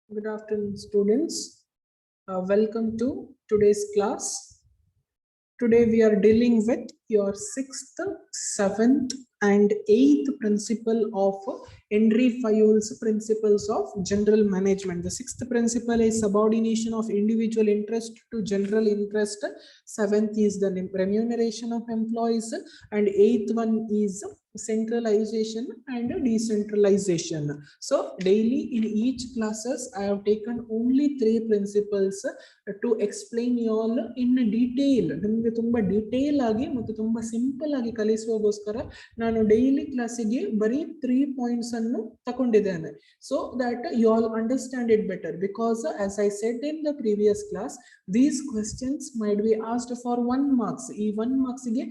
Good afternoon, students. Welcome to today's class. Today we are dealing with your 6th, 7th and 8th principle of Henry Fayol's principles of general management. The 6th principle is subordination of individual interest to general interest. 7th is the remuneration of employees, and 8th one is centralization and decentralization. So daily in each classes I have taken only 3 principles to explain you all in detail. ನಿಮಗೆ ತುಂಬಾ detail ಆಗಿ ಮತ್ತು ತುಂಬಾ simple ಆಗಿ ಕಲಿಸುವಗೋಸ್ಕರ ನಾನು daily ಕ್ಲಾಸಿಗೆ ಬರೀ 3 points ಅನ್ನು ತಗೊಂಡಿದ್ದೇನೆ. So that you all understand it better, because as I said in the previous class, these questions might be asked for 1 marks. ಈ 1 marks ಗೆ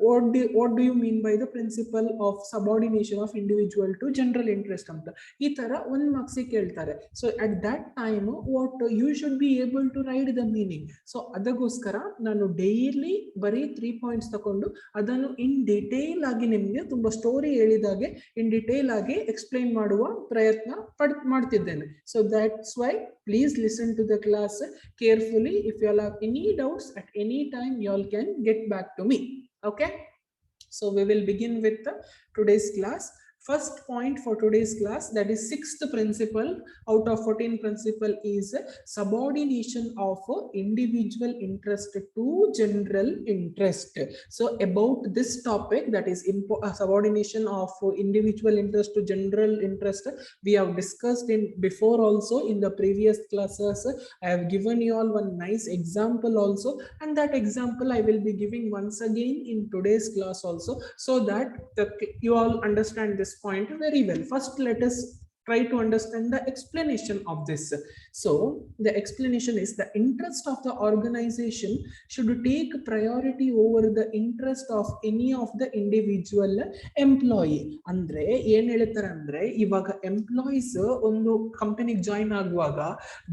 what do you mean by the principle of subordination of individual to general interest ಅಂತ ಈ ತರ 1 marks ಕೇಳ್ತಾರೆ. So at that time what you should be able to write the meaning. So ಅದಕ್ಕೋಸ್ಕರ ನಾನು daily ಬರೀ 3 points ತಕೊಂಡು ಅದನ್ನು in detail ಆಗಿ ನಿಮಗೆ ತುಂಬಾ ಸ್ಟೋರಿ ಹೇಳಿದಾಗೆ ಇನ್ ಡಿಟೇಲ್ ಆಗಿ ಎಕ್ಸ್ಪ್ಲೈನ್ ಮಾಡುವ ಪ್ರಯತ್ನ ಮಾಡ್ತಿದ್ದೇನೆ. So that's why please listen to the class carefully. If you all have any doubts at any time, you all can get back to me. Okay, so we will begin with today's class. First point for today's class, that is 6th principle out of 14 principle, is subordination of individual interest to general interest. So about this topic, that is subordination of individual interest to general interest, we have discussed in before also in the previous classes. I have given you all one nice example also, and that example I will be giving once again in today's class also, so that you all understand this point very well. First, let us try to understand the explanation of this. So the explanation is, the interest of the organization should take priority over the interest of any of the individual employee. ಅಂದ್ರೆ ಏನ್ ಹೇಳ್ತಾರೆ ಅಂದ್ರೆ, ಇವಾಗ employees ಒಂದು ಕಂಪನಿಗೆ join ಆಗುವಾಗ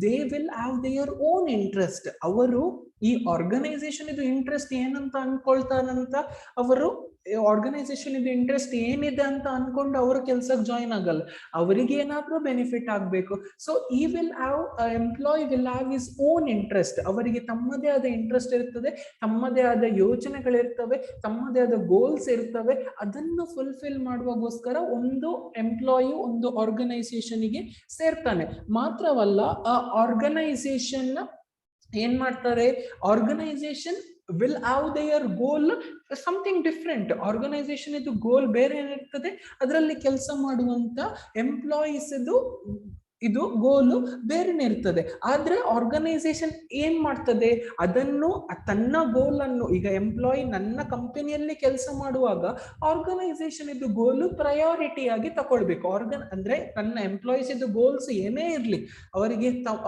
they will have their own interest. ಅವರು ಈ ಆರ್ಗನೈಸೇಷನ್ ಇದು ಇಂಟ್ರೆಸ್ಟ್ ಏನಂತ ಅನ್ಕೊಳ್ತಾರಂತ, ಅವರು ಆರ್ಗನೈಸೇಷನ್ ಇದು ಇಂಟ್ರೆಸ್ಟ್ ಏನಿದೆ ಅಂತ ಅನ್ಕೊಂಡು ಅವರು ಕೆಲ್ಸಕ್ಕೆ ಜಾಯಿನ್ ಆಗಲ್ಲ, ಅವರಿಗೆ ಏನಾದ್ರೂ ಬೆನಿಫಿಟ್ ಆಗ್ಬೇಕು. ಸೊ ಈ will have employ will have his own interest. ಅವರಿಗೆ ತಮ್ಮದೇ ಆದ ಇಂಟ್ರೆಸ್ಟ್ ಇರ್ತದೆ, ತಮ್ಮದೇ ಆದ ಯೋಚನೆಗಳಿರ್ತವೆ, ತಮ್ಮದೇ ಆದ ಗೋಲ್ಸ್ ಇರ್ತವೆ. ಅದನ್ನು ಫುಲ್ಫಿಲ್ ಮಾಡುವಾಗೋಸ್ಕರ ಒಂದು ಎಂಪ್ಲಾಯಿ ಒಂದು ಆರ್ಗನೈಸೇಷನ್ಗೆ ಸೇರ್ತಾನೆ. ಮಾತ್ರವಲ್ಲ, ಆ ಆರ್ಗನೈಸೇಷನ್ ಏನ್ ಮಾಡ್ತಾರೆ, organization will have their goal something different. Organization ಇದು ಗೋಲ್ ಬೇರೆ ಏನಿರ್ತದೆ, ಅದರಲ್ಲಿ ಕೆಲಸ ಮಾಡುವಂತ ಎಂಪ್ಲಾಯೀಸ್ ಇದು ಗೋಲು ಬೇರೆನೇ ಇರ್ತದೆ. ಆದ್ರೆ ಆರ್ಗನೈಸೇಷನ್ ಏನ್ ಮಾಡ್ತದೆ, ಅದನ್ನು ತನ್ನ ಗೋಲ್ ಅನ್ನು, ಈಗ ಎಂಪ್ಲಾಯಿ ನನ್ನ ಕಂಪನಿಯಲ್ಲಿ ಕೆಲಸ ಮಾಡುವಾಗ ಆರ್ಗನೈಸೇಷನ್ ಇದು ಗೋಲು ಪ್ರಯಾರಿಟಿ ಆಗಿ ತಗೊಳ್ಬೇಕು. ಅಂದ್ರೆ ನನ್ನ ಎಂಪ್ಲಾಯೀಸ್ ಇದು ಗೋಲ್ಸ್ ಏನೇ ಇರ್ಲಿ,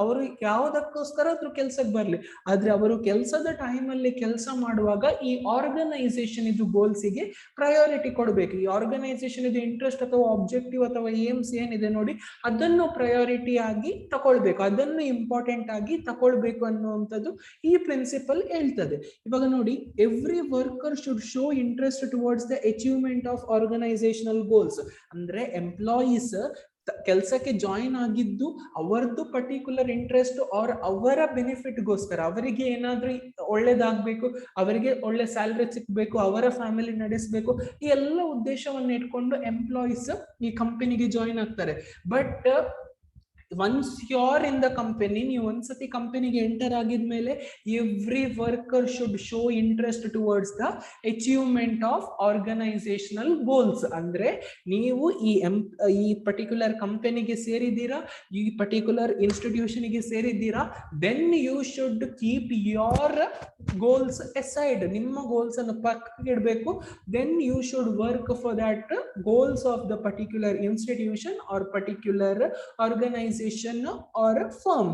ಅವರು ಯಾವುದಕ್ಕೋಸ್ಕರ ಅದ್ರ ಕೆಲ್ಸಕ್ಕೆ ಬರ್ಲಿ, ಆದ್ರೆ ಅವರು ಕೆಲಸದ ಟೈಮ್ ಅಲ್ಲಿ ಕೆಲಸ ಮಾಡುವಾಗ ಈ ಆರ್ಗನೈಸೇಷನ್ ಇದು ಗೋಲ್ಸಿಗೆ ಪ್ರಯಾರಿಟಿ ಕೊಡ್ಬೇಕು. ಈ ಆರ್ಗನೈಸೇಷನ್ ಇದು ಇಂಟ್ರೆಸ್ಟ್ ಅಥವಾ ಆಬ್ಜೆಕ್ಟಿವ್ ಅಥವಾ ಏಮ್ಸ್ ಏನಿದೆ ನೋಡಿ, ಅದನ್ನು ಪ್ರಯಾರಿಟಿ ಆಗಿ ತಗೊಳ್ಬೇಕು, ಅದನ್ನು ಇಂಪಾರ್ಟೆಂಟ್ ಆಗಿ ತಗೊಳ್ಬೇಕು ಅನ್ನುವಂಥದ್ದು ಈ ಪ್ರಿನ್ಸಿಪಲ್ ಹೇಳ್ತದೆ. ಇವಾಗ ನೋಡಿ, every worker should show interest towards the achievement of organisational goals. ಅಂದ್ರೆ ಎಂಪ್ಲಾಯೀಸ್ ಕೆಲಸಕ್ಕೆ ಜಾಯಿನ್ ಆಗಿದ್ದು ಅವರದ್ದು ಪರ್ಟಿಕ್ಯುಲರ್ ಇಂಟ್ರೆಸ್ಟ್ ಆರ್ ಅವರ ಬೆನಿಫಿಟ್ಗೋಸ್ಕರ, ಅವರಿಗೆ ಏನಾದ್ರೂ ಒಳ್ಳೇದಾಗ್ಬೇಕು, ಅವರಿಗೆ ಒಳ್ಳೆ ಸ್ಯಾಲರಿ ಸಿಕ್ಬೇಕು, ಅವರ ಫ್ಯಾಮಿಲಿ ನಡೆಸಬೇಕು, ಈ ಎಲ್ಲ ಉದ್ದೇಶವನ್ನು ಇಟ್ಕೊಂಡು ಎಂಪ್ಲಾಯೀಸ್ ಈ ಕಂಪನಿಗೆ ಜಾಯಿನ್ ಆಗ್ತಾರೆ. But once you are in the company, ನೀವು ಒಂದ್ಸತಿ ಕಂಪನಿಗೆ ಎಂಟರ್ ಆಗಿದ್ಮೇಲೆ every worker should show interest towards the achievement of organisational goals. ಅಂದ್ರೆ ನೀವು ಈ ಪರ್ಟಿಕ್ಯುಲರ್ ಕಂಪನಿಗೆ ಸೇರಿದ್ದೀರಾ, ಈ ಪರ್ಟಿಕ್ಯುಲರ್ ಇನ್ಸ್ಟಿಟ್ಯೂಷನ್ಗೆ ಸೇರಿದ್ದೀರಾ, then you should keep your goals aside. ನಿಮ್ಮ ಗೋಲ್ಸ್ ಅನ್ನು ಪಕ್ಕಕ್ಕೆ ಇಡಬೇಕು. Then you should work for that goals of the particular institution or particular organisation or a firm.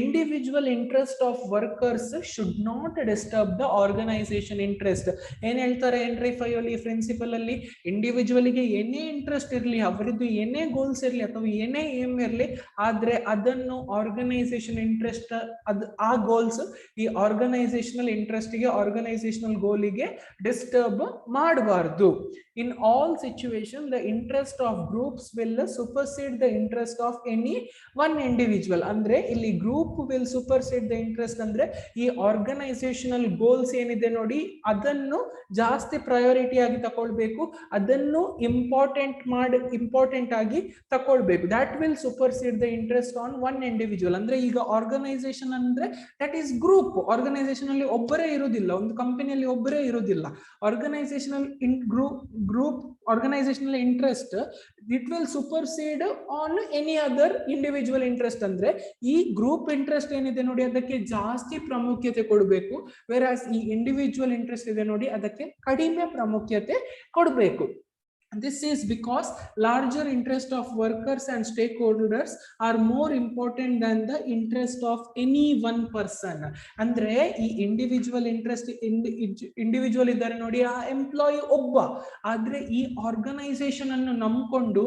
Individual interest of workers should not disturb the organization interest. ಏನ್ ಹೇಳ್ತಾರೆ henry ಫಯೋಲಿ principal ಅಲ್ಲಿ, individual ಗೆ ಏನೇ interest ಇರಲಿ, ಅವರದ್ದು ಏನೇ goals ಇರಲಿ ಅಥವಾ ಏನೇ ಏಮ್ ಇರಲಿ, ಆದ್ರೆ ಅದನ್ನು ಆರ್ಗನೈಸೇಷನ್ ಇಂಟ್ರೆಸ್ಟ್ ಆ ಗೋಲ್ಸ್ ಈ ಆರ್ಗನೈಸೇಷನಲ್ ಇಂಟ್ರೆಸ್ಟ್ ಗೆ ಆರ್ಗನೈಸೇಷನಲ್ ಗೋಲಿಗೆ ಡಿಸ್ಟರ್ಬ್ ಮಾಡಬಾರ್ದು. In all situations, the interest of groups will supersede the interest of any one individual. ಅಂದ್ರೆ ಇಲ್ಲಿ group will supersede the interest ಅಂದ್ರೆ ಈ ಆರ್ಗನೈಸೇಷನಲ್ ಗೋಲ್ಸ್ ಏನಿದೆ ನೋಡಿ ಅದನ್ನು ಜಾಸ್ತಿ ಪ್ರಯಾರಿಟಿ ಆಗಿ ತಗೊಳ್ಬೇಕು, ಅದನ್ನು ಇಂಪಾರ್ಟೆಂಟ್ ಆಗಿ ತಗೊಳ್ಬೇಕು. That will supersede the interest on one individual. ಅಂದ್ರೆ ಈಗ ಆರ್ಗನೈಸೇಷನ್ ಅಂದ್ರೆ ದಟ್ ಈಸ್ ಗ್ರೂಪ್. ಆರ್ಗನೈಸೇಷನ್ ಅಲ್ಲಿ ಒಬ್ಬರೇ ಇರುವುದಿಲ್ಲ, ಒಂದು ಕಂಪನಿಯಲ್ಲಿ ಒಬ್ಬರೇ ಇರುವುದಿಲ್ಲ. Organizational group organizational interest, it will supersede on any other individual interest. ಅಂದ್ರೆ ಈ ಗ್ರೂಪ್ ಇಂಟ್ರೆಸ್ಟ್ ಏನಿದೆ ನೋಡಿ ಅದಕ್ಕೆ ಜಾಸ್ತಿ ಪ್ರಾಮುಖ್ಯತೆ ಕೊಡಬೇಕು, whereas ಈ ಇಂಡಿವಿಜುವಲ್ ಇಂಟ್ರೆಸ್ಟ್ ಇದೆ ನೋಡಿ ಅದಕ್ಕೆ ಕಡಿಮೆ ಪ್ರಾಮುಖ್ಯತೆ ಕೊಡಬೇಕು. This is because larger interest of workers and stakeholders are more important than the interest of any one person. ಅಂದ್ರೆ ಈ ಇಂಡಿವಿಜುವಲ್ ಇಂಟ್ರೆಸ್ಟ್ ಇಂಡಿವಿಜುವಲ್ ಇದ್ದಾರೆ ನೋಡಿ, ಆ ಎಂಪ್ಲಾಯಿ ಒಬ್ಬ, ಆದ್ರೆ ಈ ಆರ್ಗನೈಸೇಷನ್ ಅನ್ನು ನಂಬಿಕೊಂಡು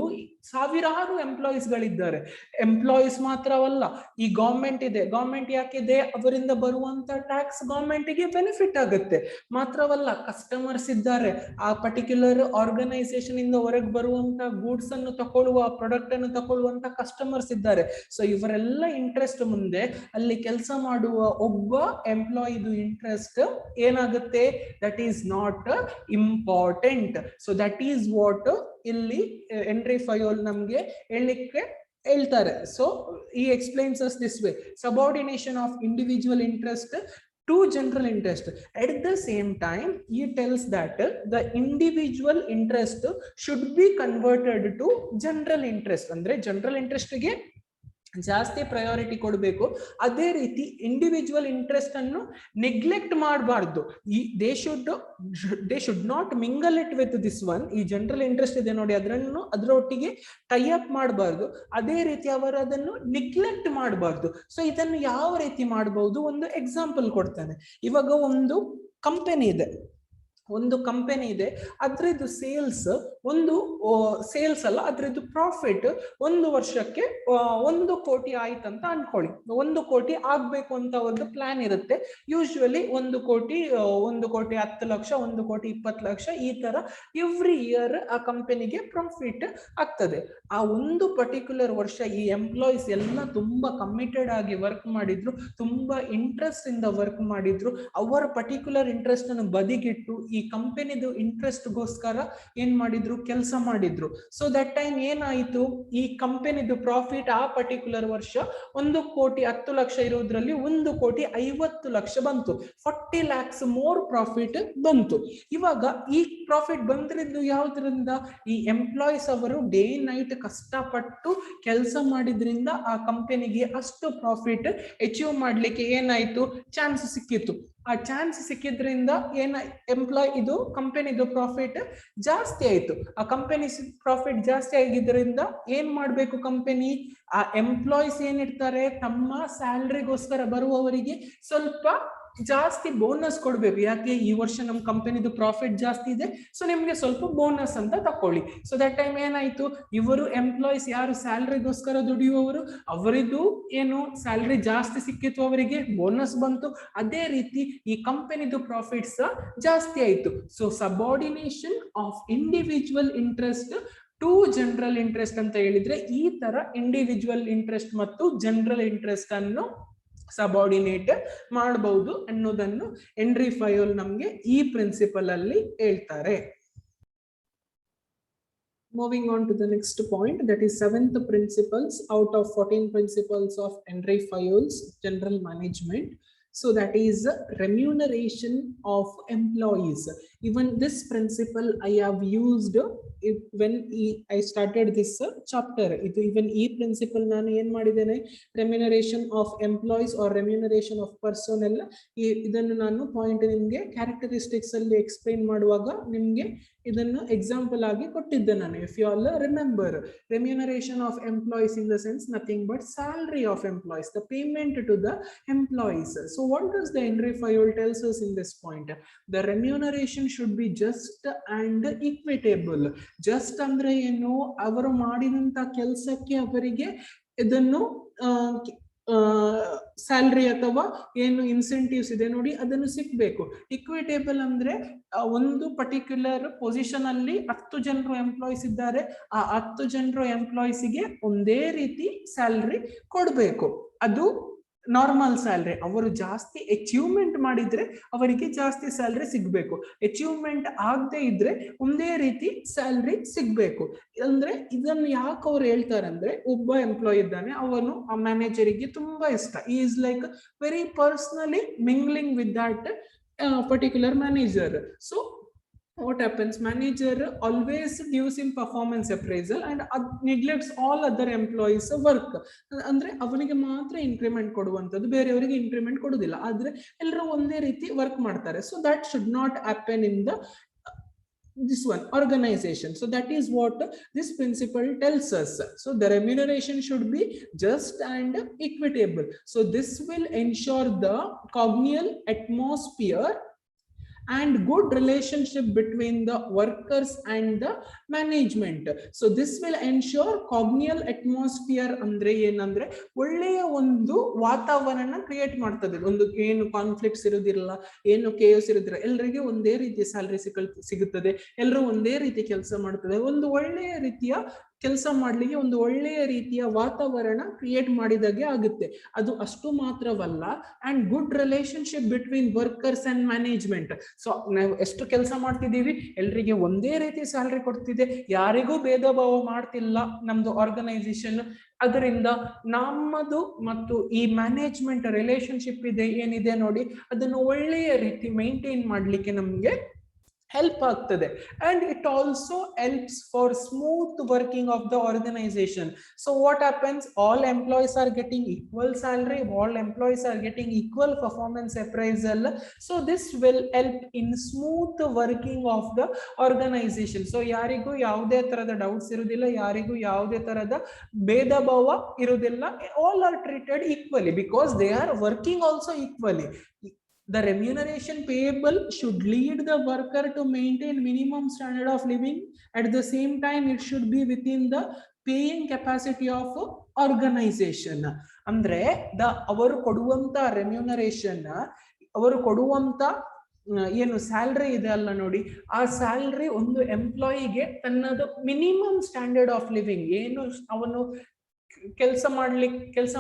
ಸಾವಿರಾರು ಎಂಪ್ಲಾಯೀಸ್ ಗಳಿದ್ದಾರೆ. ಎಂಪ್ಲಾಯೀಸ್ ಮಾತ್ರವಲ್ಲ, ಈ ಗವರ್ಮೆಂಟ್ ಇದೆ, ಗವರ್ಮೆಂಟ್ ಯಾಕಿದೆ, ಅವರಿಂದ ಬರುವಂತ ಟ್ಯಾಕ್ಸ್ ಗವರ್ಮೆಂಟ್ಗೆ ಬೆನಿಫಿಟ್ ಆಗುತ್ತೆ. ಮಾತ್ರವಲ್ಲ, ಕಸ್ಟಮರ್ಸ್ ಇದ್ದಾರೆ, ಆ ಪರ್ಟಿಕ್ಯುಲರ್ ಆರ್ಗನೈಸೇಷನ್ ಇಂದ ಹೊರಗೆ ಬರುವಂತ ಗೂಡ್ಸ್ ಅನ್ನು ತಗೊಳ್ಳುವ, ಪ್ರಾಡಕ್ಟ್ ಅನ್ನು ತಗೊಳ್ಳುವಂತ ಕಸ್ಟಮರ್ಸ್ ಇದ್ದಾರೆ. ಸೊ ಇವರೆಲ್ಲ ಇಂಟ್ರೆಸ್ಟ್ ಮುಂದೆ ಅಲ್ಲಿ ಕೆಲಸ ಮಾಡುವ ಒಬ್ಬ ಎಂಪ್ಲಾಯಿದು ಇಂಟ್ರೆಸ್ಟ್ ಏನಾಗುತ್ತೆ, that is not important. So that is what ಇಲ್ಲಿ ಎಂಟ್ರಿ ಫೈಲ್ ನಮ್ಗೆ ಹೇಳಲಿಕ್ಕೆ ಹೇಳ್ತಾರೆ. So he explains us this way: subordination of individual interest to general interest. At the same time, he tells that the individual interest should be converted to general interest. ಅಂದ್ರೆ general interest ಗೆ ಜಾಸ್ತಿ priority ಕೊಡಬೇಕು. ಅದೇ ರೀತಿ individual interest ಅನ್ನು neglect ಮಾಡಬಾರ್ದು. They should not mingle it with this one. ಈ general interest ಇದೆ ನೋಡಿ ಅದರೊಟ್ಟಿಗೆ ಟೈ ಅಪ್ ಮಾಡಬಾರ್ದು. ಅದೇ ರೀತಿ ಅವರು ಅದನ್ನು ನೆಗ್ಲೆಕ್ಟ್ ಮಾಡಬಾರ್ದು. ಸೊ ಇದನ್ನು ಯಾವ ರೀತಿ ಮಾಡಬಹುದು, ಒಂದು ಎಕ್ಸಾಂಪಲ್ ಕೊಡ್ತಾನೆ. ಇವಾಗ ಒಂದು ಕಂಪನಿ ಇದೆ, ಅದ್ರದ್ದು ಸೇಲ್ಸ್ ಅಲ್ಲ, ಅದ್ರದ್ದು ಪ್ರಾಫಿಟ್ ಒಂದು ವರ್ಷಕ್ಕೆ 1 ಕೋಟಿ ಆಯ್ತಂತ ಅನ್ಕೊಳ್ಳಿ. 1 ಕೋಟಿ ಆಗ್ಬೇಕು ಅಂತ ಒಂದು ಪ್ಲಾನ್ ಇರುತ್ತೆ. ಯೂಶುವಲಿ 1 ಕೋಟಿ 10 ಲಕ್ಷ, 1 ಕೋಟಿ 20 ಲಕ್ಷ, ಈ ತರ ಎವ್ರಿ ಇಯರ್ ಆ ಕಂಪನಿಗೆ ಪ್ರಾಫಿಟ್ ಆಗ್ತದೆ. ಆ ಒಂದು ಪರ್ಟಿಕ್ಯುಲರ್ ವರ್ಷ ಈ ಎಂಪ್ಲಾಯೀಸ್ ಎಲ್ಲ ತುಂಬಾ ಕಮಿಟೆಡ್ ಆಗಿ ವರ್ಕ್ ಮಾಡಿದ್ರು, ತುಂಬಾ ಇಂಟ್ರೆಸ್ಟ್ ಇಂದ ವರ್ಕ್ ಮಾಡಿದ್ರು. ಅವರ ಪರ್ಟಿಕ್ಯುಲರ್ ಇಂಟ್ರೆಸ್ಟ್ ಅನ್ನು ಬದಿಗಿಟ್ಟು ಈ ಕಂಪನಿದು ಇಂಟ್ರೆಸ್ಟ್ ಗೋಸ್ಕರ ಏನ್ ಮಾಡಿದ್ರು, ಕೆಲಸ ಮಾಡಿದ್ರು. ಸೊ ದಟ್ ಟೈಮ್ ಏನಾಯ್ತು, ಈ ಕಂಪನಿದು ಪ್ರಾಫಿಟ್ ಆ ಪರ್ಟಿಕ್ಯುಲರ್ ವರ್ಷ 1 ಕೋಟಿ 10 ಲಕ್ಷ ಇರೋದ್ರಲ್ಲಿ 1 ಕೋಟಿ 50 ಲಕ್ಷ ಬಂತು. 40 lakhs ಮೋರ್ ಪ್ರಾಫಿಟ್ ಬಂತು. ಇವಾಗ ಈ ಪ್ರಾಫಿಟ್ ಬಂದ್ರಿದ್ದು ಯಾವ್ದ್ರಿಂದ, ಈ ಎಂಪ್ಲಾಯೀಸ್ ಅವರು ಡೇ ನೈಟ್ ಕಷ್ಟಪಟ್ಟು ಕೆಲಸ ಮಾಡಿದ್ರಿಂದ ಆ ಕಂಪನಿಗೆ ಅಷ್ಟು ಪ್ರಾಫಿಟ್ ಅಚೀವ್ ಮಾಡ್ಲಿಕ್ಕೆ ಏನಾಯ್ತು, ಚಾನ್ಸ್ ಸಿಕ್ಕಿತ್ತು. ಆ ಚಾನ್ಸ್ ಸಿಕ್ಕಿದ್ರಿಂದ ಇದು ಕಂಪನಿದು ಪ್ರಾಫಿಟ್ ಜಾಸ್ತಿ ಆಯ್ತು. ಆ ಕಂಪನಿ ಪ್ರಾಫಿಟ್ ಜಾಸ್ತಿ ಆಗಿದ್ರಿಂದ ಏನ್ ಮಾಡ್ಬೇಕು ಕಂಪನಿ, ಆ ಎಂಪ್ಲಾಯೀಸ್ ಏನಿರ್ತಾರೆ ತಮ್ಮ ಸ್ಯಾಲ್ರಿಗೋಸ್ಕರ ಬರುವವರಿಗೆ ಸ್ವಲ್ಪ ಜಾಸ್ತಿ ಬೋನಸ್ ಕೊಡ್ಬೇಕು. ಯಾಕೆ, ಈ ವರ್ಷ ನಮ್ ಕಂಪನಿದು ಪ್ರಾಫಿಟ್ ಜಾಸ್ತಿ ಇದೆ, ಸೊ ನಿಮ್ಗೆ ಸ್ವಲ್ಪ ಬೋನಸ್ ಅಂತ ತಕೊಳ್ಳಿ. ಸೊ ದಟ್ ಟೈಮ್ ಏನಾಯ್ತು, ಇವರು ಎಂಪ್ಲಾಯೀಸ್ ಯಾರು ಸ್ಯಾಲ್ರಿಗೋಸ್ಕರ ದುಡಿಯುವವರು, ಅವರಿಗೂ ಏನು ಸ್ಯಾಲ್ರಿ ಜಾಸ್ತಿ ಸಿಕ್ಕಿತ್ತು, ಅವರಿಗೆ ಬೋನಸ್ ಬಂತು. ಅದೇ ರೀತಿ ಈ ಕಂಪನಿದು ಪ್ರಾಫಿಟ್ಸ್ ಜಾಸ್ತಿ ಆಯ್ತು. So subordination of individual interest to general interest ಅಂತ ಹೇಳಿದ್ರೆ, ಈ ತರ ಇಂಡಿವಿಜುವಲ್ ಇಂಟ್ರೆಸ್ಟ್ ಮತ್ತು ಜನರಲ್ ಇಂಟ್ರೆಸ್ಟ್ ಅನ್ನು ಸಬಾರ್ಡಿನೇಟ್ ಮಾಡಬಹುದು ಅನ್ನೋದನ್ನು ಹೆನ್ರಿ ಫಯೋಲ್ ನಮ್ಗೆ ಈ ಪ್ರಿನ್ಸಿಪಲ್ ಅಲ್ಲಿ ಹೇಳ್ತಾರೆ. Moving on to the next point, that is 7th principles out of 14 principles of Henry Fayol's general management. So that is remuneration of employees. Even this principle I have used when I started this chapter. Even e principle nanu yen madidene, remuneration of employees or remuneration of personnel, idannu nanu point nimge characteristics alli explain maduvaga nimge idannu example agi kottidde nanu. If you all remember, remuneration of employees in the sense nothing but salary of employees, the payment to the employees. So what does the Henry Fayol tells us in this point? The remuneration should be just and equitable. Just ಅಂದ್ರೆ ಏನು, ಅವರು ಮಾಡಿದಂತ ಕೆಲಸಕ್ಕೆ ಅವರಿಗೆ ಇದನ್ನು salary ಅಥವಾ ಏನು incentives ಇದೆ ನೋಡಿ ಅದನ್ನು ಸಿಗ್ಬೇಕು. ಇಕ್ವಿಟೇಬಲ್ ಅಂದ್ರೆ ಒಂದು ಪರ್ಟಿಕ್ಯುಲರ್ ಪೊಸಿಷನ್ ಅಲ್ಲಿ 10 ಜನರು ಎಂಪ್ಲಾಯೀಸ್ ಇದ್ದಾರೆ, ಆ 10 ಜನರು ಎಂಪ್ಲಾಯೀಸ್ಗೆ ಒಂದೇ ರೀತಿ ಸ್ಯಾಲ್ರಿ ಕೊಡಬೇಕು. ಅದು ನಾರ್ಮಲ್ ಸ್ಯಾಲ್ರಿ. ಅವರು ಜಾಸ್ತಿ ಅಚೀವ್ಮೆಂಟ್ ಮಾಡಿದ್ರೆ ಅವರಿಗೆ ಜಾಸ್ತಿ ಸ್ಯಾಲ್ರಿ ಸಿಗ್ಬೇಕು, ಅಚೀವ್ಮೆಂಟ್ ಆಗದೆ ಇದ್ರೆ ಒಂದೇ ರೀತಿ ಸ್ಯಾಲ್ರಿ ಸಿಗ್ಬೇಕು. ಅಂದ್ರೆ ಇದನ್ನು ಯಾಕೆ ಅವ್ರು ಹೇಳ್ತಾರೆ ಅಂದ್ರೆ, ಒಬ್ಬ ಎಂಪ್ಲಾಯ್ ಇದ್ದಾನೆ, ಅವನು ಆ ಮ್ಯಾನೇಜರಿಗೆ ತುಂಬಾ ಇಷ್ಟ, is like very personally mingling with that particular manager. So what happens, manager always gives him performance appraisal and neglects all other employees work. ಅಂದ್ರೆ ಅವನಿಗೆ ಮಾತ್ರ ಇನ್ಕ್ರಿಮೆಂಟ್ ಕೊಡುವಂಥದ್ದು, ಬೇರೆಯವರಿಗೆ ಇನ್ಕ್ರಿಮೆಂಟ್ ಕೊಡುವುದಿಲ್ಲ. ಆದ್ರೆ ಎಲ್ಲರೂ ಒಂದೇ ರೀತಿ ವರ್ಕ್ ಮಾಡ್ತಾರೆ. So that should not happen in the this one organization. So that is what this principle tells us. So the remuneration should be just and equitable. So this will ensure the congenial atmosphere and good relationship between the workers and the management. So this will ensure congenial atmosphere ಅಂದ್ರೆ ಏನಂದ್ರೆ ಒಳ್ಳೆಯ ಒಂದು ವಾತಾವರಣ create ಮಾಡ್ತದೆ. ಒಂದು ಏನು conflicts ಇರುವುದಿಲ್ಲ, ಏನು ಕೇಸ್ ಇರುವುದಿಲ್ಲ, ಎಲ್ಲರಿಗೆ ಒಂದೇ ರೀತಿಯ ಸ್ಯಾಲರಿ ಸಿಗುತ್ತದೆ, ಎಲ್ಲರೂ ಒಂದೇ ರೀತಿ ಕೆಲಸ ಮಾಡ್ತದೆ, ಒಂದು ಒಳ್ಳೆಯ ರೀತಿಯ ಕೆಲಸ ಮಾಡ್ಲಿಕ್ಕೆ ಒಂದು ಒಳ್ಳೆಯ ರೀತಿಯ ವಾತಾವರಣ ಕ್ರಿಯೇಟ್ ಮಾಡಿದಾಗೆ ಆಗುತ್ತೆ. ಅದು ಅಷ್ಟು ಮಾತ್ರವಲ್ಲ, and good relationship between workers and management. So ನಾವು ಎಷ್ಟು ಕೆಲಸ ಮಾಡ್ತಿದ್ದೀವಿ, ಎಲ್ರಿಗೆ ಒಂದೇ ರೀತಿ ಸ್ಯಾಲರಿ ಕೊಡ್ತಿದೆ, ಯಾರಿಗೂ ಭೇದ ಭಾವ ಮಾಡ್ತಿಲ್ಲ ನಮ್ದು ಆರ್ಗನೈಸೇಷನ್. ಅದರಿಂದ ನಮ್ಮದು ಮತ್ತು ಈ ಮ್ಯಾನೇಜ್ಮೆಂಟ್ ರಿಲೇಶನ್ಶಿಪ್ ಇದೆ ಏನಿದೆ ನೋಡಿ, ಅದನ್ನು ಒಳ್ಳೆಯ ರೀತಿ ಮೇಂಟೈನ್ ಮಾಡ್ಲಿಕ್ಕೆ ನಮ್ಗೆ ಹೆಲ್ಪ್ ಆಗ್ತದೆ. And it also helps for smooth working of the organization. So what happens, all employees are getting equal salary, all employees are getting equal performance appraisal. So this will help in smooth working of the organization. So ಯಾರಿಗೂ ಯಾವುದೇ ತರದ doubts ಇರುವುದಿಲ್ಲ, ಯಾರಿಗೂ ಯಾವುದೇ ತರದ ಭೇದ ಭಾವ ಇರುವುದಿಲ್ಲ. All are treated equally because they are working also equally. The remuneration payable should lead the worker to maintain minimum standard of living. At the same time, it should be within the paying capacity of organization. ಅಂದ್ರೆ ಅವರು ಕೊಡುವಂತ remuneration, ಅವರು ಕೊಡುವಂತ ಏನು salary ಇದೆ ಅಲ್ಲ ನೋಡಿ, ಆ ಸ್ಯಾಲ್ರಿ ಒಂದು ಎಂಪ್ಲಾಯಿಗೆ ತನ್ನದು ಮಿನಿಮಮ್ ಸ್ಟ್ಯಾಂಡರ್ಡ್ ಆಫ್ ಲಿವಿಂಗ್, ಏನು ಅವನು ಕೆಲಸ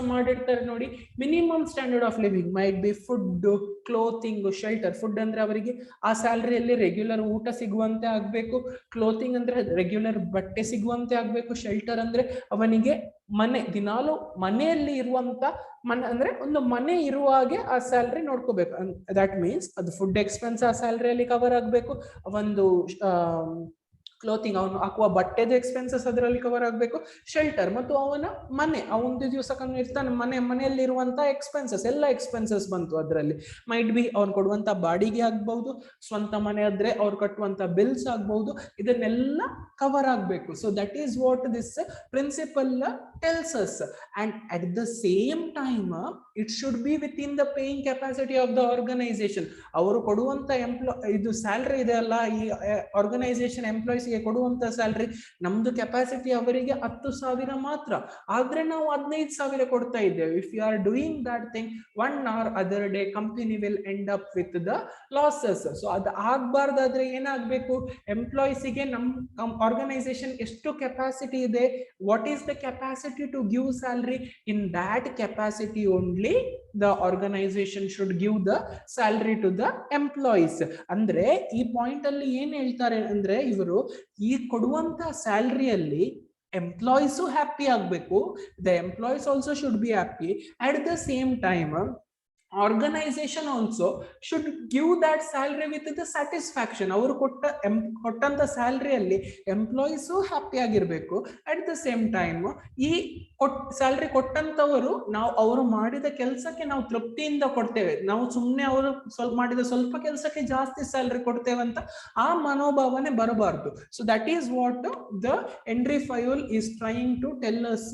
ಮಾಡಿರ್ತಾರೆ ನೋಡಿ, minimum standard of living might be food, clothing, shelter. Food ಅಂದ್ರೆ ಅವರಿಗೆ ಆ ಸ್ಯಾಲರಿಯಲ್ಲಿ ರೆಗ್ಯುಲರ್ ಊಟ ಸಿಗುವಂತೆ ಆಗ್ಬೇಕು, ಕ್ಲೋತಿಂಗ್ ಅಂದ್ರೆ ರೆಗ್ಯುಲರ್ ಬಟ್ಟೆ ಸಿಗುವಂತೆ ಆಗ್ಬೇಕು, ಶೆಲ್ಟರ್ ಅಂದ್ರೆ ಅವನಿಗೆ ಮನೆ, ದಿನಾಲು ಮನೆಯಲ್ಲಿ ಇರುವಂತ ಮನೆ ಅಂದ್ರೆ ಒಂದು ಮನೆ ಇರುವ ಹಾಗೆ ಆ ಸ್ಯಾಲ್ರಿ ನೋಡ್ಕೋಬೇಕು. ದಟ್ ಮೀನ್ಸ್ ಅದು ಫುಡ್ ಎಕ್ಸ್ಪೆನ್ಸ್ ಆ ಸ್ಯಾಲ್ರಿಯಲ್ಲಿ ಕವರ್ ಆಗ್ಬೇಕು, ಒಂದು ಕ್ಲೋತಿಂಗ್ ಅವನು ಹಾಕುವ ಬಟ್ಟೆದ ಎಕ್ಸ್ಪೆನ್ಸಸ್ ಅದರಲ್ಲಿ ಕವರ್ ಆಗಬೇಕು, ಶೆಲ್ಟರ್ ಮತ್ತು ಅವನ ಮನೆ, ಒಂದು ದಿವಸಕ್ಕೆ ಇರ್ತಾನೆ ಮನೆಯಲ್ಲಿ ಇರುವಂತ ಎಕ್ಸ್ಪೆನ್ಸಸ್, ಎಲ್ಲ ಎಕ್ಸ್ಪೆನ್ಸಸ್ ಬಂತು ಅದರಲ್ಲಿ. ಮೈಟ್ ಬಿ ಅವ್ರು ಕೊಡುವಂತ ಬಾಡಿಗೆ ಆಗ್ಬಹುದು, ಸ್ವಂತ ಮನೆ ಆದ್ರೆ ಅವ್ರು ಕಟ್ಟುವಂತ ಬಿಲ್ಸ್ ಆಗ್ಬಹುದು, ಇದನ್ನೆಲ್ಲ ಕವರ್ ಆಗಬೇಕು. So that is what this principle tells us. And at the same time it should be within the paying capacity of the organization. ಅವರು ಕೊಡುವಂತ ಇದು ಸ್ಯಾಲ್ರಿ ಇದೆ ಅಲ್ಲ, ಈ ಆರ್ಗನೈಸೇಷನ್ ಎಂಪ್ಲಾಯೀಸ್ ಕೊಡುವಂತ ಸ್ಯಾಲ್ರಿ, ನಮ್ದು ಕೆಪಾಸಿಟಿ ಅವರಿಗೆ 10,000 ಮಾತ್ರ, ಆದ್ರೆ ನಾವು 15,000 ಕೊಡ್ತಾ ಇದ್ದೇವೆ. If you are doing that thing 1 hour other day, company will end up with the losses. So ಅದು ಆಗ್ಬಾರ್ದಾದ್ರೆ ಏನಾಗಬೇಕು, ಎಂಪ್ಲಾಯೀಸಿಗೆ ನಮ್ಮ ಆರ್ಗನೈಸೇಷನ್ ಎಷ್ಟು ಕೆಪಾಸಿಟಿ ಇದೆ, what is the capacity to give salary, in that capacity only the organization should give the salary to the employees. ಅಂದ್ರೆ ಈ point ಅಲ್ಲಿ ಏನ್ ಹೇಳ್ತಾರೆ ಅಂದ್ರೆ, ಇವರು ಈ ಕೊಡುವಂತ ಸ್ಯಾಲ್ರಿಯಲ್ಲಿ ಎಂಪ್ಲಾಯೀಸು ಹ್ಯಾಪಿ ಆಗ್ಬೇಕು, the employees also should be happy. At the same time organization also should give that salary with the satisfaction. ಅವರು ಕೊಟ್ಟಂತ ಸ್ಯಾಲ್ರಿಯಲ್ಲಿ ಎಂಪ್ಲಾಯೀಸು ಹ್ಯಾಪಿ ಆಗಿರ್ಬೇಕು. ಅಟ್ ದ ಸೇಮ್ ಟೈಮ್ ಈ ಸ್ಯಾಲ್ರಿ ಕೊಟ್ಟಂತವರು ಅವರು ಮಾಡಿದ ಕೆಲಸಕ್ಕೆ ನಾವು ತೃಪ್ತಿಯಿಂದ ಕೊಡ್ತೇವೆ, ನಾವು ಸುಮ್ಮನೆ ಅವರು ಮಾಡಿದ ಸ್ವಲ್ಪ ಕೆಲಸಕ್ಕೆ ಜಾಸ್ತಿ ಸ್ಯಾಲ್ರಿ ಕೊಡ್ತೇವೆ ಅಂತ ಆ ಮನೋಭಾವನೆ ಬರಬಾರ್ದು. So that is what the Henry Fayol is trying to tell us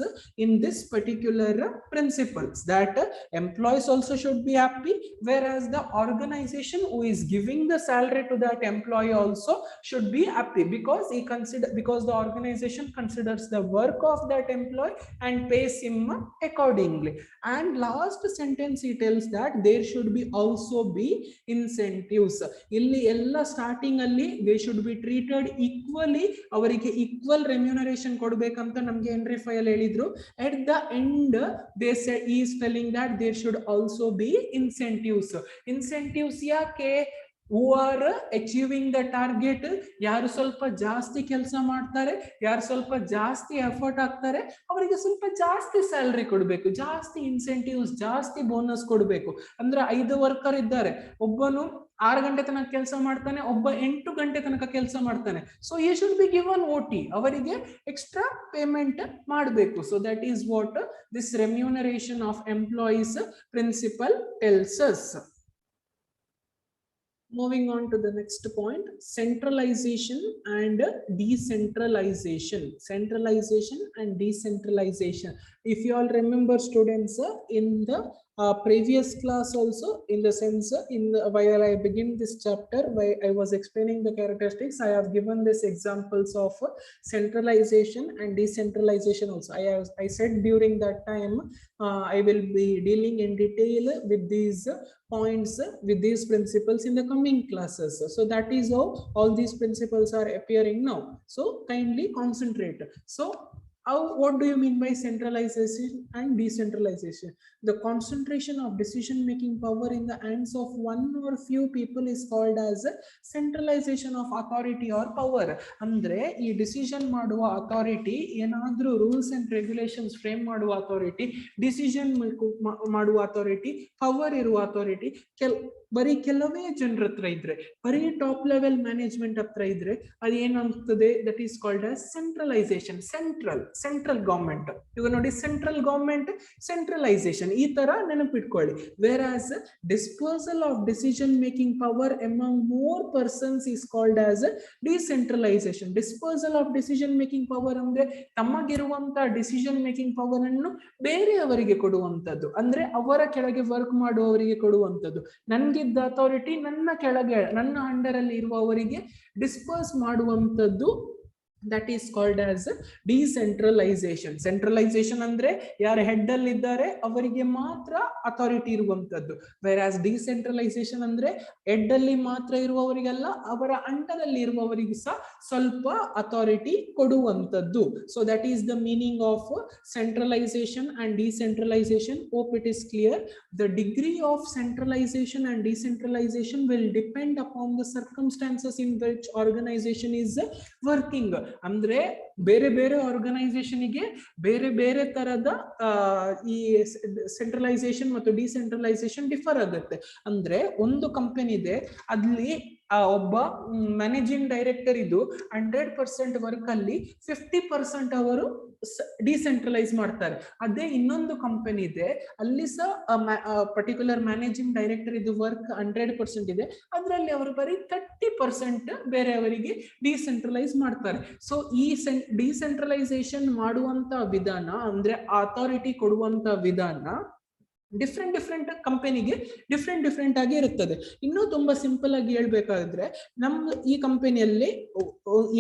in this particular principles, that employees also should be happy, whereas the organization who is giving the salary to that employee also should be happy, because the organization considers the work of that employee and and pays him accordingly. And last sentence he tells that there should be also be incentives. Illi ella starting alli they should be treated equally, avarige equal remuneration kodbekanta namge entry file helidru. At the end they say he is telling that there should also be incentives. Incentives yake? who are achieving the target, ಯಾರು ಸ್ವಲ್ಪ ಜಾಸ್ತಿ ಕೆಲಸ ಮಾಡ್ತಾರೆ, ಯಾರು ಸ್ವಲ್ಪ ಜಾಸ್ತಿ effort ಹಾಕ್ತಾರೆ, ಅವರಿಗೆ ಸ್ವಲ್ಪ ಜಾಸ್ತಿ ಸ್ಯಾಲರಿ ಕೊಡಬೇಕು, ಜಾಸ್ತಿ ಇನ್ಸೆಂಟಿವ್ಸ್, ಜಾಸ್ತಿ ಬೋನಸ್ ಕೊಡಬೇಕು. ಅಂದ್ರೆ 5 ವರ್ಕರ್ ಇದ್ದಾರೆ, ಒಬ್ಬನು 6 ಗಂಟೆ ತನಕ ಕೆಲಸ ಮಾಡ್ತಾನೆ, ಒಬ್ಬ 8 ಗಂಟೆ ತನಕ ಕೆಲಸ ಮಾಡ್ತಾನೆ. So he should be given OT, ಅವರಿಗೆ ಎಕ್ಸ್ಟ್ರಾ ಪೇಮೆಂಟ್ ಮಾಡಬೇಕು. So that is what this remuneration of employees principle tells us. Moving on to the next point, centralization and decentralization. Centralization and decentralization. If you all remember, students, in the previous class also, in the sense, while I begin this chapter, while I was explaining the characteristics, I have given this examples of centralization and decentralization also. I said during that time I will be dealing in detail with these points, with these principles in the coming classes. So that is how all these principles are appearing now. So kindly concentrate. So what do you mean by centralization and decentralization? The concentration of decision making power in the hands of one or few people is called as centralization of authority or power. Andre ee decision maduva authority, enadru rules and regulations frame maduva authority, decision maduva authority, power iruva authority ಬರೀ ಕೆಲವೇ ಜನರ ಹತ್ರ ಇದ್ರೆ, ಬರೀ top level management ಹತ್ರ ಇದ್ರೆ ಅದೇನಾಗ್ತದೆ? That is called as centralisation. Central government, ಇವಾಗ ನೋಡಿ, ಸೆಂಟ್ರಲ್ ಗವರ್ಮೆಂಟ್, ಸೆಂಟ್ರಲೈಸೇಷನ್, ಈ ತರ ನೆನಪಿಟ್ಕೊಳ್ಳಿ. Whereas disposal of decision making power among more persons is called as decentralisation. Disposal of decision making power ಅಂದ್ರೆ ತಮಗಿರುವಂತ ಡಿಸಿಷನ್ ಮೇಕಿಂಗ್ ಪವರ್ ಅನ್ನು ಬೇರೆಯವರಿಗೆ ಕೊಡುವಂತದ್ದು, ಅಂದ್ರೆ ಅವರ ಕೆಳಗೆ ವರ್ಕ್ ಮಾಡುವವರಿಗೆ ಕೊಡುವಂತದ್ದು. ನನ್ಗಿದ್ದ ಅಥಾರಿಟಿ ನನ್ನ ಕೆಳಗೆ, ನನ್ನ ಅಂಡರ್ ಅಲ್ಲಿ ಇರುವವರಿಗೆ ಡಿಸ್ಪರ್ಸ್ ಮಾಡುವಂತದ್ದು. That is called as decentralization. Centralization ಅಂದ್ರೆ ಯಾರು ಹೆಡ್ ಅಲ್ಲಿ ಇದ್ದಾರೆ ಅವರಿಗೆ ಮಾತ್ರ ಅಥಾರಿಟಿ ಇರುವಂತದ್ದು. whereas decentralization ಅಂದ್ರೆ ಹೆಡ್ ಅಲ್ಲಿ ಮಾತ್ರ ಇರುವವರಿಗೆಲ್ಲ, ಅವರ ಅಂಡರ್ ಅಲ್ಲಿ ಇರುವವರಿಗೆ ಸಹ ಸ್ವಲ್ಪ authority ಕೊಡುವಂತದ್ದು. So that is the meaning of centralization and decentralization. Hope it is clear. The degree of centralization and decentralization will depend upon the circumstances in which organization is working. ಅಂದ್ರೆ ಬೇರೆ ಬೇರೆ organisation ಗೆ ಬೇರೆ ಬೇರೆ ತರದ ಈ centralisation ಮತ್ತು decentralisation differ ಆಗುತ್ತೆ. ಅಂದ್ರೆ ಒಂದು ಕಂಪನಿ ಇದೆ, ಅಲ್ಲಿ ಒಬ್ಬ ಮ್ಯಾನೇಜಿಂಗ್ ಡೈರೆಕ್ಟರ್ ಇದು 100% ವರ್ಕ್ ಅಲ್ಲಿ 50% ಅವರು ಡಿಸೆಂಟ್ರಲೈಸ್ ಮಾಡ್ತಾರೆ. ಅದೇ ಇನ್ನೊಂದು ಕಂಪನಿ ಇದೆ, ಅಲ್ಲಿ ಸಹ ಪರ್ಟಿಕ್ಯುಲರ್ ಮ್ಯಾನೇಜಿಂಗ್ ಡೈರೆಕ್ಟರ್ ಇದು ವರ್ಕ್ 100% ಇದೆ, ಅದರಲ್ಲಿ ಅವರು ಬರೀ 30% ಬೇರೆಯವರಿಗೆ ಡಿಸೆಂಟ್ರಲೈಸ್ ಮಾಡ್ತಾರೆ. ಸೊ ಈ ಡಿಸೆಂಟ್ರಲೈಸೇಷನ್ ಮಾಡುವಂತ ವಿಧಾನ, ಅಂದ್ರೆ ಅಥಾರಿಟಿ ಕೊಡುವಂತ ವಿಧಾನ ಡಿಫ್ರೆಂಟ್ ಕಂಪನಿಗೆ ಡಿಫ್ರೆಂಟ್ ಆಗಿ ಇರುತ್ತದೆ. ಇನ್ನೂ ತುಂಬಾ ಸಿಂಪಲ್ ಆಗಿ ಹೇಳ್ಬೇಕಾದ್ರೆ, ನಮ್ಮ ಈ ಕಂಪನಿಯಲ್ಲಿ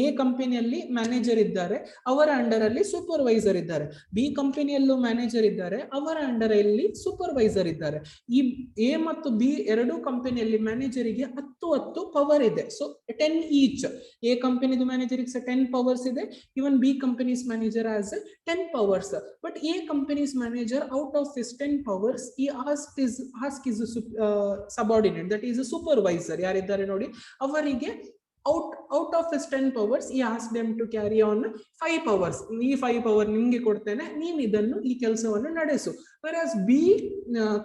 ಎ ಕಂಪನಿಯಲ್ಲಿ ಮ್ಯಾನೇಜರ್ ಇದ್ದಾರೆ, ಅವರ ಅಂಡರ್ ಅಲ್ಲಿ ಸೂಪರ್ವೈಸರ್ ಇದ್ದಾರೆ. ಬಿ ಕಂಪನಿಯಲ್ಲೂ ಮ್ಯಾನೇಜರ್ ಇದ್ದಾರೆ, ಅವರ ಅಂಡರ್ ಅಲ್ಲಿ ಸೂಪರ್ವೈಸರ್ ಇದ್ದಾರೆ. ಈ ಎ ಮತ್ತು ಬಿ ಎರಡೂ ಕಂಪನಿಯಲ್ಲಿ ಮ್ಯಾನೇಜರಿಗೆ 10 ಪವರ್ ಇದೆ. So 10 each. ಎ ಕಂಪನಿದು ಮ್ಯಾನೇಜರಿಗೆ 10 ಪವರ್ಸ್ ಇದೆ, even B company's manager as 10 powers. But A company's manager, out of his 10 powers, he asked his subordinate, that is a supervisor, ಯಾರಿದ್ದಾರೆ ನೋಡಿ, ಅವರಿಗೆ out of his 10 powers, he asked them to carry on 5 powers. ಈ 5 power ನಿಮಗೆ ಕೊಡ್ತೇನೆ, ನೀನು ಇದನ್ನು ಈ ಕೆಲಸವನ್ನು ನಡೆಸು. whereas B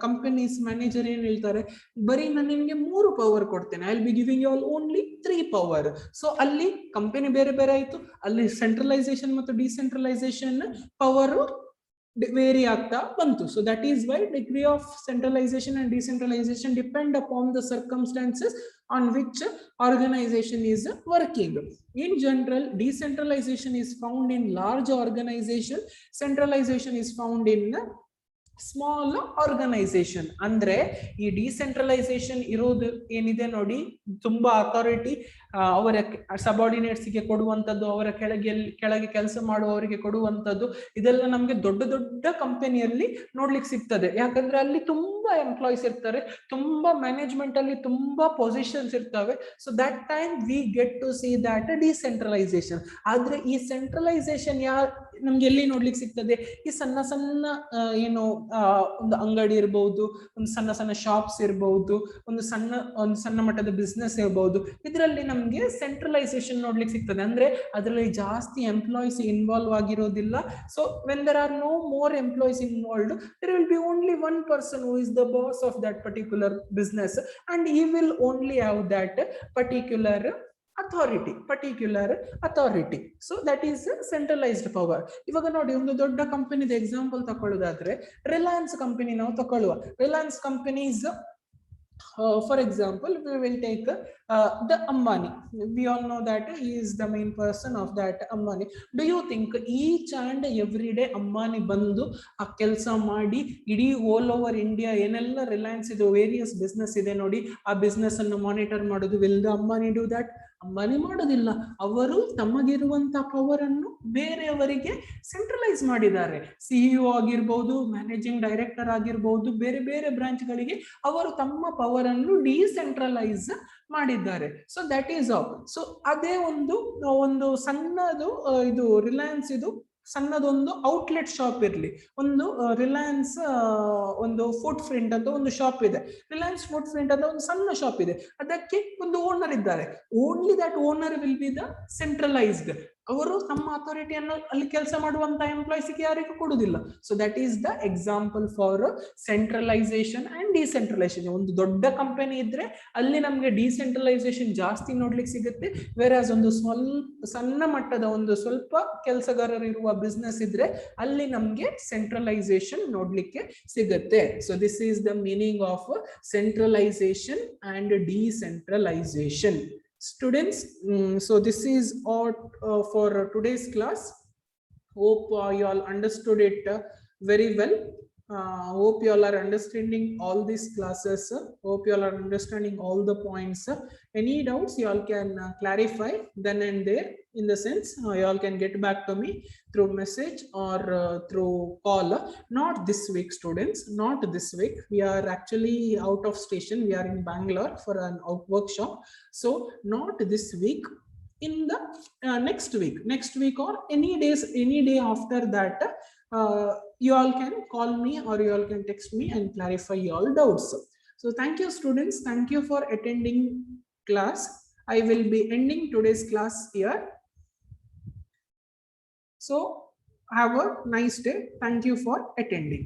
company's manager ಏನ್ ಹೇಳ್ತಾರೆ, ಬರೀ ನಾನು ನಿಮಗೆ 3 ಪವರ್ ಕೊಡ್ತೇನೆ, I will be giving you all only 3 power. So ಅಲ್ಲಿ ಕಂಪನಿ ಬೇರೆ ಬೇರೆ ಆಯ್ತು, ಅಲ್ಲಿ ಸೆಂಟ್ರಲೈಸೇಷನ್ ಮತ್ತು ಡಿಸೆಂಟ್ರಲೈಸೇಷನ್ ಪವರ್ ವೇರಿ ಆಗ್ತಾ ಬಂತು. So that is why degree of centralisation and decentralization depend upon the circumstances on which organization is working. In general, decentralization is found in large organization, centralization is found in small organization. ಅಂದ್ರೆ ಈ decentralisation ಇರೋದು ಏನಿದೆ ನೋಡಿ, ತುಂಬಾ authority ಅವರ ಸಬಾರ್ಡಿನೇಟ್ಸ್ಗೆ ಕೊಡುವಂಥದ್ದು, ಅವರ ಕೆಳಗೆ ಕೆಲಸ ಮಾಡುವವರಿಗೆ ಕೊಡುವಂಥದ್ದು, ಇದೆಲ್ಲ ನಮಗೆ ದೊಡ್ಡ ದೊಡ್ಡ ಕಂಪನಿಯಲ್ಲಿ ನೋಡ್ಲಿಕ್ಕೆ ಸಿಗ್ತದೆ. ಯಾಕಂದ್ರೆ ಅಲ್ಲಿ ತುಂಬಾ ಎಂಪ್ಲಾಯೀಸ್ ಇರ್ತಾರೆ, ತುಂಬಾ ಮ್ಯಾನೇಜ್ಮೆಂಟ್ ಅಲ್ಲಿ ತುಂಬಾ ಪೊಸಿಷನ್ಸ್ ಇರ್ತವೆ. So that time we get to see that decentralization. ಆದ್ರೆ ಈ ಸೆಂಟ್ರಲೈಸೇಷನ್ ನಮ್ಗೆ ಎಲ್ಲಿ ನೋಡ್ಲಿಕ್ಕೆ ಸಿಗ್ತದೆ? ಈ ಸಣ್ಣ ಸಣ್ಣ ಏನು ಒಂದು ಅಂಗಡಿ ಇರಬಹುದು, ಒಂದು ಸಣ್ಣ ಸಣ್ಣ ಶಾಪ್ಸ್ ಇರಬಹುದು, ಒಂದು ಸಣ್ಣ ಮಟ್ಟದ ಬಿಸ್ನೆಸ್ ಇರಬಹುದು. ಇದರಲ್ಲಿ ನಮ್ಗೆ ಸೆಂಟ್ರಲೈಸೇಷನ್ ನೋಡ್ಲಿಕ್ಕೆ ಸಿಗ್ತದೆ. ಅಂದ್ರೆ ಅದರಲ್ಲಿ ಜಾಸ್ತಿ ಎಂಪ್ಲಾಯೀಸ್ ಇನ್ವಾಲ್ವ್ ಆಗಿರೋದಿಲ್ಲ. So when there are no more employees involved, there will be only one person who is the boss of that particular business, and he will only have that particular authority. So that is centralized power. ಇವಾಗ ನೋಡಿ, ಒಂದು ದೊಡ್ಡ ಕಂಪನಿದ example ತಕೊಳ್ಳೋದಾದ್ರೆ Reliance company ನಾವು ತಕೊಳ್ಳುವ. Reliance companies, for example, we will take the Ambani. We all know that he is the main person of that Ambani. Do you think each and every day Ambani ಬಂದು ಆ ಕೆಲಸ ಮಾಡಿ ಇಡೀ all over India ಏನೆಲ್ಲ ರಿಲಯನ್ಸ್ ಇದು various business ಇದೆ ನೋಡಿ, ಆ ಬಿಸ್ನೆಸ್ ಅನ್ನು ಮಾನಿಟರ್ ಮಾಡೋದು? will the Ambani do that? Ambani ಮಾಡೋದಿಲ್ಲ. ಅವರು ತಮಗಿರುವಂತಹ ಪವರ್ ಅನ್ನು ಬೇರೆಯವರಿಗೆ ಸೆಂಟ್ರಲೈಸ್ ಮಾಡಿದ್ದಾರೆ. ಸಿಇಒ ಆಗಿರ್ಬಹುದು, ಮ್ಯಾನೇಜಿಂಗ್ ಡೈರೆಕ್ಟರ್ ಆಗಿರ್ಬಹುದು, ಬೇರೆ ಬೇರೆ ಬ್ರಾಂಚ್ ಗಳಿಗೆ ಅವರು ತಮ್ಮ ಪವರ್ ಅನ್ನು ಡಿಸೆಂಟ್ರಲೈಸ್ ಮಾಡಿದ್ದಾರೆ. So that is all. So ಅದೇ ಒಂದು ಸಣ್ಣದು ಇದು ರಿಲಯನ್ಸ್ ಇದು ಸಣ್ಣದೊಂದು ಔಟ್ಲೆಟ್ ಶಾಪ್ ಇರಲಿ, ಒಂದು ರಿಲಯನ್ಸ್ ಒಂದು ಫುಟ್ ಪ್ರಿಂಟ್ ಅಂತ ಒಂದು ಶಾಪ್ ಇದೆ, ರಿಲಯನ್ಸ್ ಫುಟ್ ಪ್ರಿಂಟ್ ಅಂತ ಒಂದು ಸಣ್ಣ ಶಾಪ್ ಇದೆ, ಅದಕ್ಕೆ ಒಂದು ಓನರ್ ಇದ್ದಾರೆ. Only that owner will be the centralised. ಅವರು ತಮ್ಮ ಅಥಾರಿಟಿಯನ್ನು ಅಲ್ಲಿ ಕೆಲಸ ಮಾಡುವಂತ ಎಂಪ್ಲಾಯೀಸ್ಗೆ ಯಾರಿಗೂ ಕೊಡುವುದಿಲ್ಲ. So that is the example for centralisation and decentralisation. ಒಂದು ದೊಡ್ಡ ಕಂಪನಿ ಇದ್ರೆ ಅಲ್ಲಿ ನಮ್ಗೆ ಡಿಸೆಂಟ್ರಲೈಸೇಷನ್ ಜಾಸ್ತಿ ನೋಡ್ಲಿಕ್ಕೆ ಸಿಗುತ್ತೆ. ವೇರಾಸ್ ಒಂದು ಸಣ್ಣ ಮಟ್ಟದ ಒಂದು ಸ್ವಲ್ಪ ಕೆಲಸಗಾರರು ಇರುವ ಬಿಸ್ನೆಸ್ ಇದ್ರೆ ಅಲ್ಲಿ ನಮ್ಗೆ ಸೆಂಟ್ರಲೈಸೇಷನ್ ನೋಡ್ಲಿಕ್ಕೆ ಸಿಗುತ್ತೆ. So this is the meaning of centralisation and decentralisation. Students, so this is all for today's class. Hope you all understood it very well. Hope you all are understanding all these classes. Hope you all are understanding all the points. Any doubts you all can clarify then and there. In the sense, you all can get back to me through message or through call. Not this week, students, not this week. We are actually out of station. We are in Bangalore for an workshop. So not this week. In the next week or any day after that, you all can call me or you all can text me and clarify all doubts. So thank you, students. Thank you for attending class. I will be ending today's class here. So have a nice day. Thank you for attending.